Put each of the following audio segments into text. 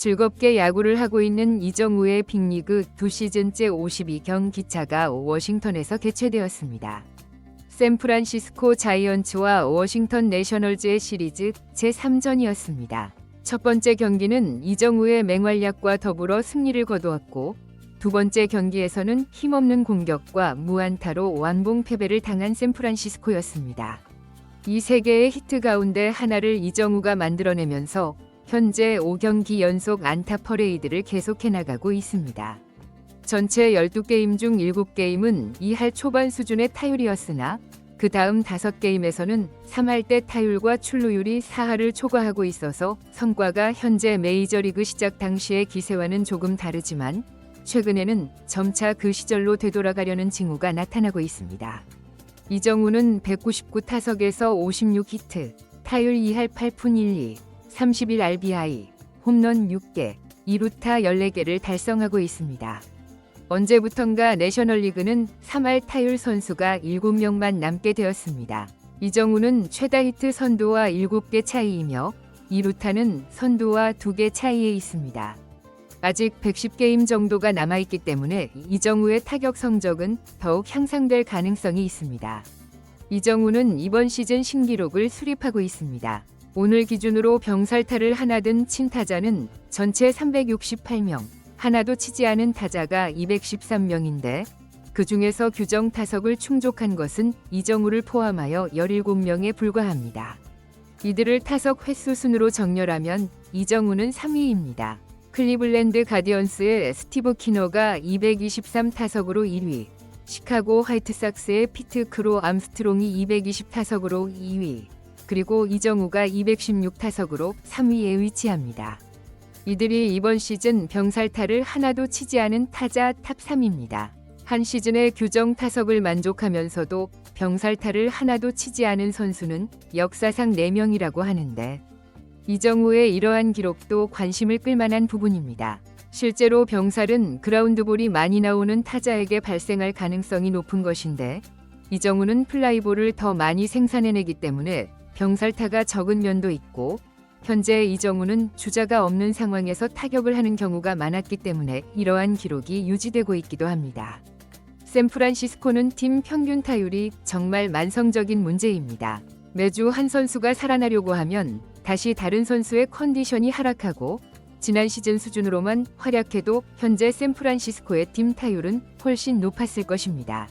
즐겁게 야구를 하고 있는 이정우의 빅리그 2시즌째 52경기차가 워싱턴에서 개최되었습니다. 샌프란시스코 자이언츠와 워싱턴 내셔널즈의 시리즈 제3전이었습니다. 첫 번째 경기는 이정우의 맹활약과 더불어 승리를 거두었고, 두 번째 경기에서는 힘없는 공격과 무안타로 완봉 패배를 당한 샌프란시스코였습니다. 이 세 개의 히트 가운데 하나를 이정우가 만들어내면서 현재 5경기 연속 안타 퍼레이드를 계속해 나가고 있습니다. 전체 12게임 중 7게임은 2할 초반 수준의 타율이었으나 그 다음 5게임에서는 3할 때 타율과 출루율이 4할을 초과하고 있어서 성과가 현재 메이저리그 시작 당시의 기세와는 조금 다르지만 최근에는 점차 그 시절로 되돌아가려는 징후가 나타나고 있습니다. 이정우는 199타석에서 56히트, 타율 2할 8푼 1리, 31RBI, 홈런 6개, 2루타 14개를 달성하고 있습니다. 언제부턴가 내셔널리그는 3할 타율 선수가 7명만 남게 되었습니다. 이정우는 최다 히트 선두와 7개 차이이며 2루타는 선두와 2개 차이에 있습니다. 아직 110게임 정도가 남아있기 때문에 이정우의 타격 성적은 더욱 향상될 가능성이 있습니다. 이정우는 이번 시즌 신기록을 수립하고 있습니다. 오늘 기준으로 병살타를 하나 든 친 타자는 전체 368명, 하나도 치지 않은 타자가 213명인데 그 중에서 규정 타석을 충족한 것은 이정우를 포함하여 17명에 불과합니다. 이들을 타석 횟수 순으로 정렬하면 이정우는 3위입니다. 클리블랜드 가디언스의 스티브 키너가 223타석으로 1위, 시카고 화이트삭스의 피트 크로 암스트롱이 220타석으로 2위, 그리고 이정우가 216타석으로 3위에 위치합니다. 이들이 이번 시즌 병살타를 하나도 치지 않은 타자 탑 3입니다. 한 시즌의 규정 타석을 만족하면서도 병살타를 하나도 치지 않은 선수는 역사상 4명이라고 하는데 이정우의 이러한 기록도 관심을 끌만한 부분입니다. 실제로 병살은 그라운드볼이 많이 나오는 타자에게 발생할 가능성이 높은 것인데 이정우는 플라이볼을 더 많이 생산해내기 때문에 병살타가 적은 면도 있고 현재 이정우는 주자가 없는 상황에서 타격을 하는 경우가 많았기 때문에 이러한 기록이 유지되고 있기도 합니다. 샌프란시스코는 팀 평균 타율이 정말 만성적인 문제입니다. 매주 한 선수가 살아나려고 하면 다시 다른 선수의 컨디션이 하락하고 지난 시즌 수준으로만 활약해도 현재 샌프란시스코의 팀 타율은 훨씬 높았을 것입니다.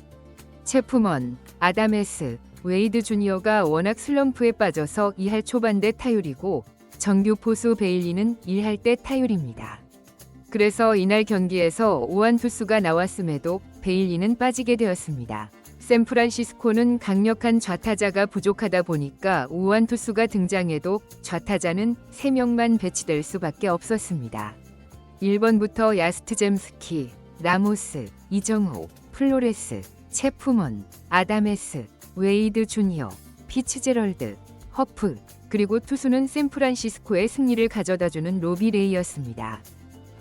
체프먼, 아담에스, 웨이드 주니어가 워낙 슬럼프에 빠져서 2할 초반대 타율이고 정규 포수 베일리는 1할 때 타율입니다. 그래서 이날 경기에서 5안 투수가 나왔음에도 베일리는 빠지게 되었습니다. 샌프란시스코는 강력한 좌타자가 부족하다 보니까 5안 투수가 등장해도 좌타자는 3명만 배치될 수밖에 없었습니다. 1번부터 야스트젬스키, 라모스, 이정우, 플로레스, 체프먼, 아담에스, 웨이드 주니어, 피츠제럴드, 허프, 그리고 투수는 샌프란시스코의 승리를 가져다주는 로비 레이였습니다.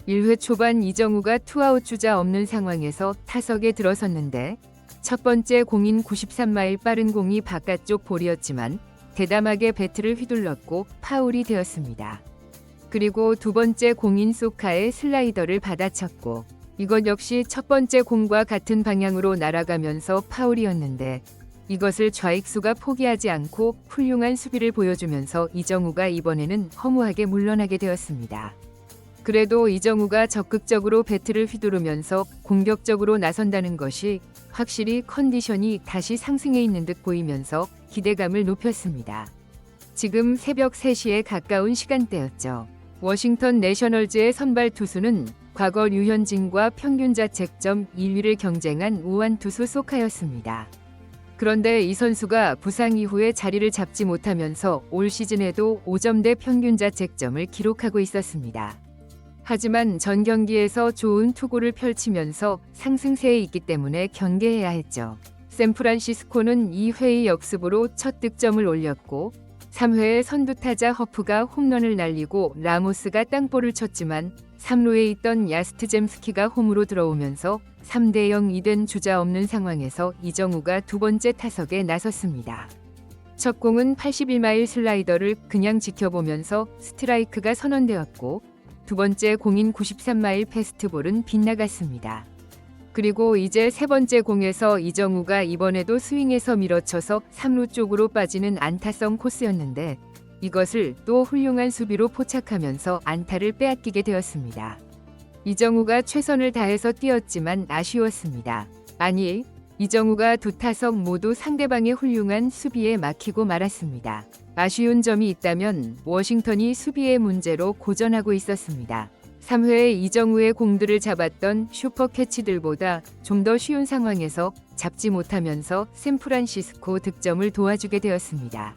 1회 초반 이정우가 투아웃 주자 없는 상황에서 타석에 들어섰는데 첫 번째 공인 93마일 빠른 공이 바깥쪽 볼이었지만 대담하게 배트를 휘둘렀고 파울이 되었습니다. 그리고 두 번째 공인 소카의 슬라이더를 받아쳤고 이것 역시 첫 번째 공과 같은 방향으로 날아가면서 파울이었는데 이것을 좌익수가 포기하지 않고 훌륭한 수비를 보여주면서 이정우가 이번에는 허무하게 물러나게 되었습니다. 그래도 이정우가 적극적으로 배트를 휘두르면서 공격적으로 나선다는 것이 확실히 컨디션이 다시 상승해 있는 듯 보이면서 기대감을 높였습니다. 지금 새벽 3시에 가까운 시간대였죠. 워싱턴 내셔널즈의 선발 투수는 과거 류현진과 평균 자책점 1위를 경쟁한 우완 투수 소카였습니다. 그런데 이 선수가 부상 이후에 자리를 잡지 못하면서 올 시즌에도 5점대 평균 자책점을 기록하고 있었습니다. 하지만 전 경기에서 좋은 투구를 펼치면서 상승세에 있기 때문에 경계해야 했죠. 샌프란시스코는 2회의 역습으로 첫 득점을 올렸고 3회에 선두타자 허프가 홈런을 날리고 라모스가 땅볼을 쳤지만 3루에 있던 야스트젬스키가 홈으로 들어오면서 3대0이 된 주자 없는 상황에서 이정우가 두 번째 타석에 나섰습니다. 첫 공은 81마일 슬라이더를 그냥 지켜보면서 스트라이크가 선언되었고 두 번째 공인 93마일 패스트볼은 빗나갔습니다. 그리고 이제 세 번째 공에서 이정우가 이번에도 스윙에서 밀어쳐서 3루 쪽으로 빠지는 안타성 코스였는데 이것을 또 훌륭한 수비로 포착하면서 안타를 빼앗기게 되었습니다. 이정우가 최선을 다해서 뛰었지만 아쉬웠습니다. 아니, 이정우가 두 타석 모두 상대방의 훌륭한 수비에 막히고 말았습니다. 아쉬운 점이 있다면 워싱턴이 수비의 문제로 고전하고 있었습니다. 3회에 이정우의 공들을 잡았던 슈퍼캐치들보다 좀 더 쉬운 상황에서 잡지 못하면서 샌프란시스코 득점을 도와주게 되었습니다.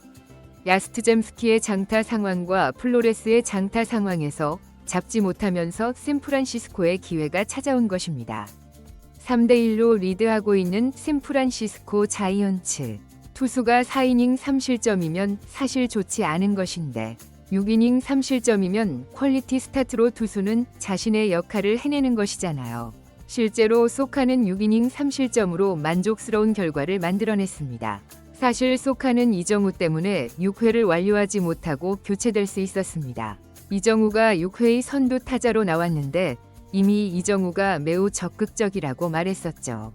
야스트젬스키의 장타 상황과 플로레스의 장타 상황에서 잡지 못하면서 샌프란시스코의 기회가 찾아온 것입니다. 3대1로 리드하고 있는 샌프란시스코 자이언츠. 투수가 4이닝 3실점이면 사실 좋지 않은 것인데 6이닝 3실점이면 퀄리티 스타트로 투수는 자신의 역할을 해내는 것이잖아요. 실제로 소카는 6이닝 3실점으로 만족스러운 결과를 만들어냈습니다. 사실 소카는 이정우 때문에 6회를 완료하지 못하고 교체될 수 있었습니다. 이정우가 6회의 선두 타자로 나왔는데 이미 이정우가 매우 적극적이라고 말했었죠.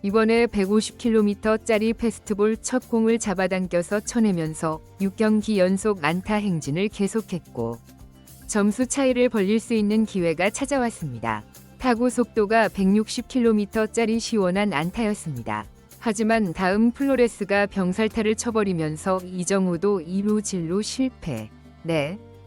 이번에 150km짜리 패스트볼 첫 공을 잡아당겨서 쳐내면서 6경기 연속 안타 행진을 계속했고 점수 차이를 벌릴 수 있는 기회가 찾아왔습니다. 타구 속도가 160km짜리 시원한 안타였습니다. 하지만 다음 플로레스가 병살타를 쳐버리면서 이정우도 2루 진루 실패.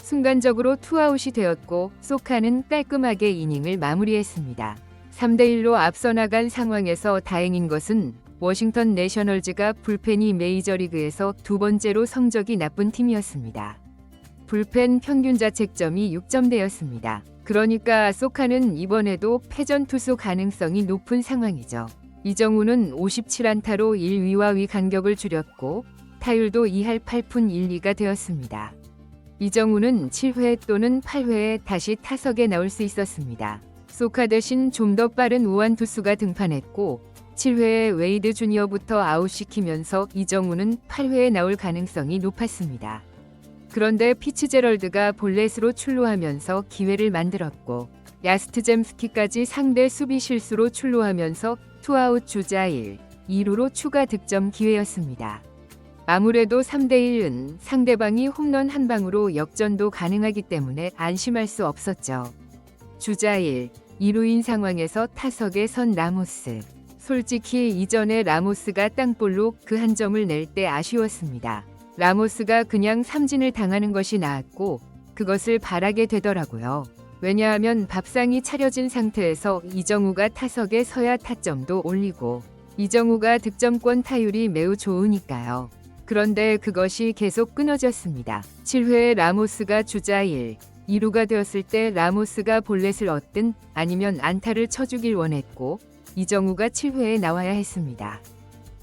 순간적으로 투아웃이 되었고 소카는 깔끔하게 이닝을 마무리했습니다. 3대1로 앞서 나간 상황에서 다행인 것은 워싱턴 내셔널즈가 불펜이 메이저리그에서 두 번째로 성적이 나쁜 팀이었습니다. 불펜 평균 자책점이 6점대였습니다. 그러니까 소카는 이번에도 패전 투수 가능성이 높은 상황이죠. 이정우는 57안타로 1위와 위 간격을 줄였고 타율도 2할 8푼 1리가 되었습니다. 이정우는 7회 또는 8회에 다시 타석에 나올 수 있었습니다. 소카 대신 좀 더 빠른 우완 투수가 등판했고 7회에 웨이드 주니어부터 아웃시키면서 이정우는 8회에 나올 가능성이 높았습니다. 그런데 피츠제럴드가 볼넷으로 출루하면서 기회를 만들었고 야스트젬스키까지 상대 수비 실수로 출루하면서 투아웃 주자 1, 2루로 추가 득점 기회였습니다. 아무래도 3대1은 상대방이 홈런 한 방으로 역전도 가능하기 때문에 안심할 수 없었죠. 주자 1, 2루인 상황에서 타석에 선 라모스. 솔직히 이전에 라모스가 땅볼로 그 한 점을 낼 때 아쉬웠습니다. 라모스가 그냥 삼진을 당하는 것이 나았고 그것을 바라게 되더라고요. 왜냐하면 밥상이 차려진 상태에서 이정우가 타석에 서야 타점도 올리고 이정우가 득점권 타율이 매우 좋으니까요. 그런데 그것이 계속 끊어졌습니다. 7회에 라모스가 주자 1, 2루가 되었을 때 라모스가 볼넷을 얻든 아니면 안타를 쳐주길 원했고 이정우가 7회에 나와야 했습니다.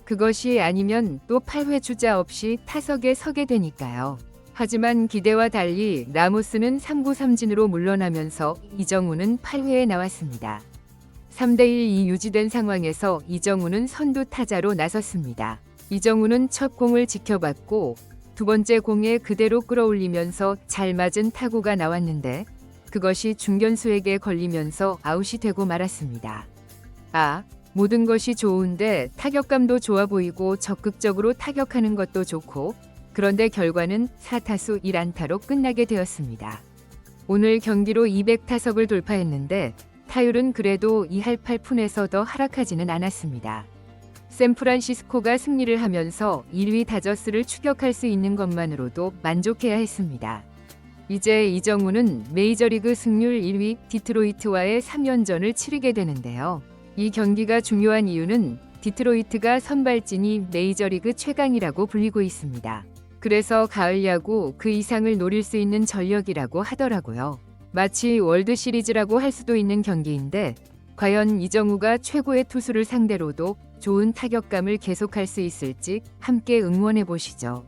그것이 아니면 또 8회 주자 없이 타석에 서게 되니까요. 하지만 기대와 달리 라모스는 3구 3진으로 물러나면서 이정우는 8회에 나왔습니다. 3대1이 유지된 상황에서 이정우는 선두 타자로 나섰습니다. 이정우는 첫 공을 지켜봤고 두 번째 공에 그대로 끌어올리면서 잘 맞은 타구가 나왔는데 그것이 중견수에게 걸리면서 아웃이 되고 말았습니다. 모든 것이 좋은데 타격감도 좋아 보이고 적극적으로 타격하는 것도 좋고 그런데 결과는 4타수 1안타로 끝나게 되었습니다. 오늘 경기로 200타석을 돌파했는데 타율은 그래도 2할 8푼에서 더 하락하지는 않았습니다. 샌프란시스코가 승리를 하면서 1위 다저스를 추격할 수 있는 것만으로도 만족해야 했습니다. 이제 이정우는 메이저리그 승률 1위 디트로이트와의 3연전을 치르게 되는데요. 이 경기가 중요한 이유는 디트로이트가 선발진이 메이저리그 최강이라고 불리고 있습니다. 그래서 가을 야구 그 이상을 노릴 수 있는 전력이라고 하더라고요. 마치 월드시리즈라고 할 수도 있는 경기인데 과연 이정우가 최고의 투수를 상대로도 좋은 타격감을 계속할 수 있을지 함께 응원해 보시죠.